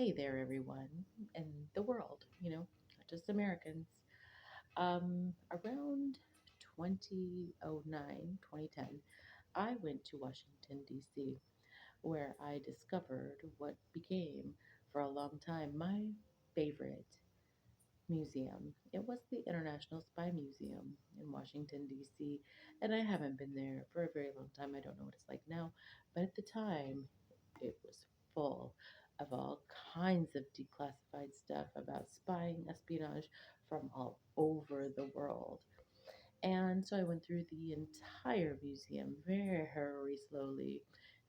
Hey there, everyone in the world, not just Americans. Around 2009, 2010, I went to Washington, D.C., where I discovered what became, for a long time, my favorite museum. It was the International Spy Museum in Washington, D.C., and I haven't been there for a very long time. I don't know what it's like now, but at the time, it was full of all kinds of declassified stuff about spying, espionage from all over the world. And so I went through the entire museum very slowly,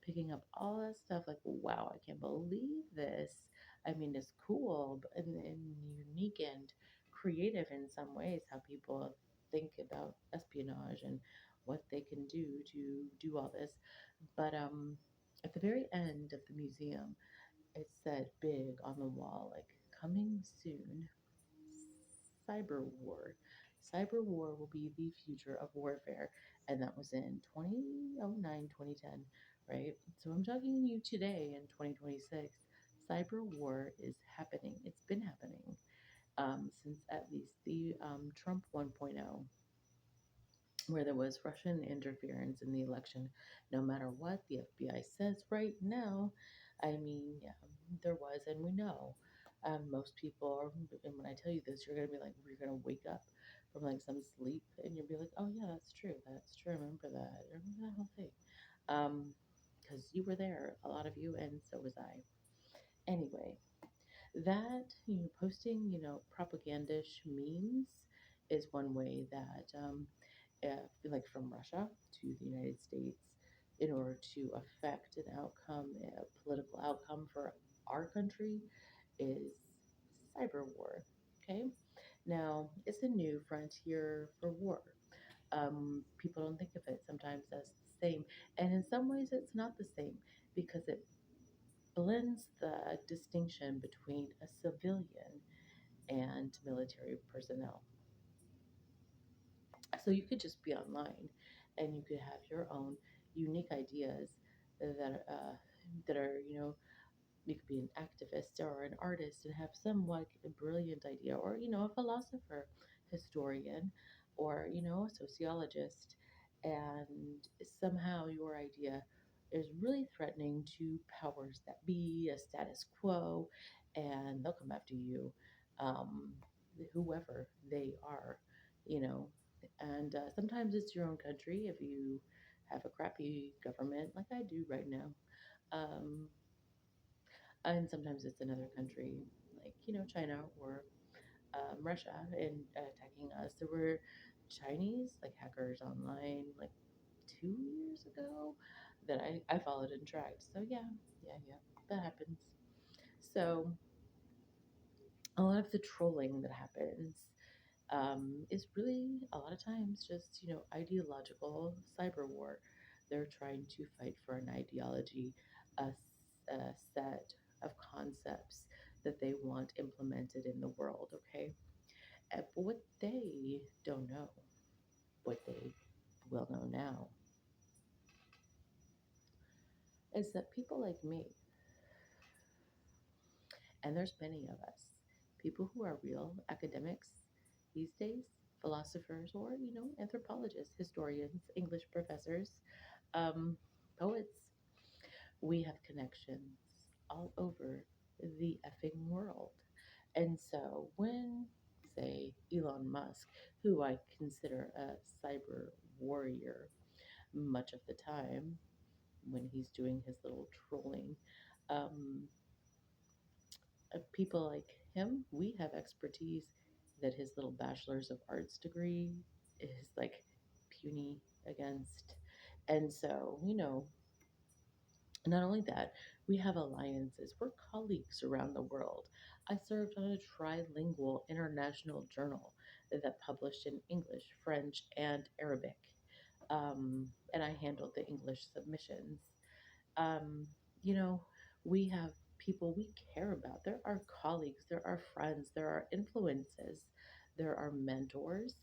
picking up all that stuff like, wow, I can't believe this. I mean, it's cool and unique and creative in some ways how people think about espionage and what they can do to do all this. But at the very end of the museum, it said big on the wall, like, coming soon, Cyberwar. Cyberwar will be the future of warfare. And that was in 2009, 2010, right? So I'm talking to you today in 2026. Cyber war is happening. It's been happening since at least the Trump 1.0, where there was Russian interference in the election. No matter what the FBI says right now, I mean, yeah, there was, and we know. Most people are, and when I tell you this, you're gonna be like, you're gonna wake up from like some sleep, and you'll be like, oh yeah, that's true, that's true. I remember that. I remember that whole thing, because you were there, a lot of you, and so was I. Anyway, that posting propagandish memes is one way that like from Russia to the United States, in order to affect an outcome, a political outcome for our country, is cyber war. Okay, now it's a new frontier for war. People don't think of it sometimes as the same, and in some ways it's not the same because it blends the distinction between a civilian and military personnel. So you could just be online and you could have your own unique ideas that are, you could be an activist or an artist and have somewhat a brilliant idea, or, a philosopher, historian, or, a sociologist. And somehow your idea is really threatening to powers that be, a status quo, and they'll come after you, um, whoever they are, you know. And sometimes it's your own country if you have a crappy government, like I do right now. Um, and sometimes it's another country, like, China or Russia, and attacking us. There were Chinese like hackers online like 2 years ago that I followed and tracked. So yeah, that happens. So a lot of the trolling that happens is really a lot of times just ideological cyber war. They're trying to fight for an ideology, a set of concepts that they want implemented in the world. Okay, but what they don't know, what they will know now, is that people like me, and there's many of us, people who are real academics these days, philosophers, or anthropologists, historians, English professors, um, poets. We have connections all over the effing world. And so when, say, Elon Musk, who I consider a cyber warrior much of the time when he's doing his little trolling, um, people like him, we have expertise that his little bachelor's of arts degree is like puny against. And so, not only that, we have alliances. We're colleagues around the world. I served on a trilingual international journal that published in English, French, and Arabic. And I handled the English submissions. um, you know, we have people we care about. There are colleagues, there are friends, there are influences, there are mentors.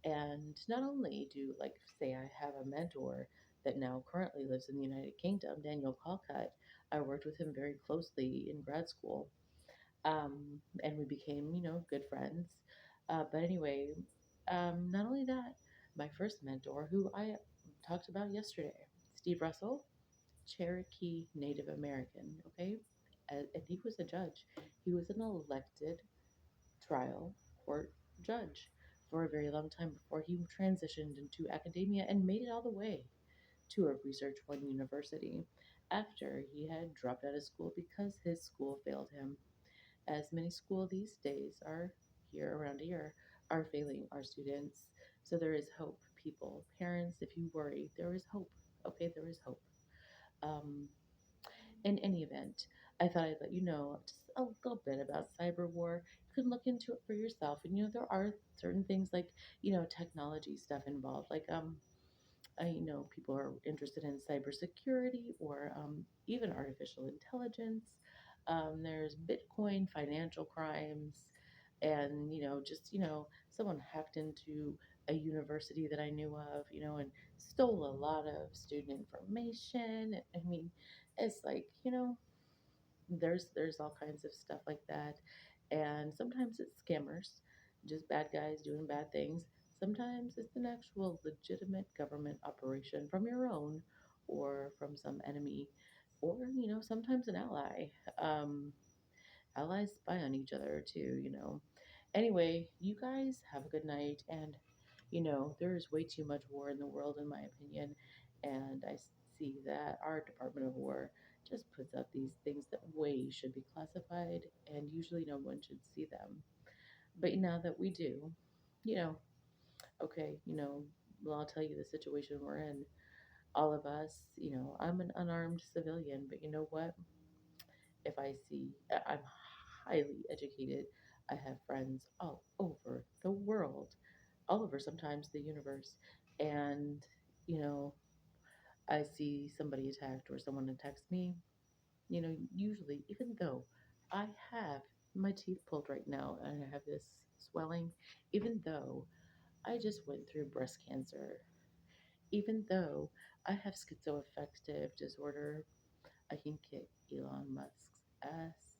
And not only do, like, say, I have a mentor that now currently lives in the United Kingdom, Daniel Calcutt. I worked with him very closely in grad school. and we became, good friends. But anyway, not only that, my first mentor, who I talked about yesterday, Steve Russell, Cherokee Native American, okay? And he was a judge. He was an elected trial court judge for a very long time before he transitioned into academia and made it all the way to a Research One university after he had dropped out of school because his school failed him. As many schools these days are here around here are failing our students. So there is hope, people, parents. If you worry, there is hope. Okay, there is hope. Um, in any event, I thought I'd let you know just a little bit about cyber war. You can look into it for yourself, and there are certain things like technology stuff involved, like I know people are interested in cybersecurity or even artificial intelligence. There's Bitcoin, financial crimes, and just someone hacked into a university that I knew of, and stole a lot of student information. I mean, it's like there's all kinds of stuff like that, and sometimes it's scammers, just bad guys doing bad things. Sometimes it's an actual legitimate government operation from your own or from some enemy, or sometimes an ally. um Allies spy on each other too. Anyway, you guys have a good night, and there is way too much war in the world, in my opinion, and I see that our Department of War just puts up these things that way should be classified, and usually no one should see them. But now that we do, you know, okay, well, I'll tell you the situation we're in. All of us, I'm an unarmed civilian, but you know what? If I see, I'm highly educated. I have friends all over the world, all over sometimes the universe. And, you know, I see somebody attacked or someone attacks me, usually, even though I have my teeth pulled right now and I have this swelling, even though I just went through breast cancer, even though I have schizoaffective disorder, I can kick Elon Musk's ass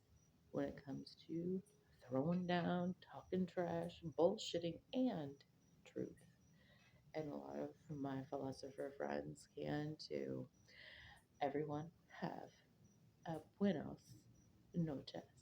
when it comes to throwing down, talking trash, bullshitting, and truth. And a lot of my philosopher friends can too. Everyone have a buenos noches.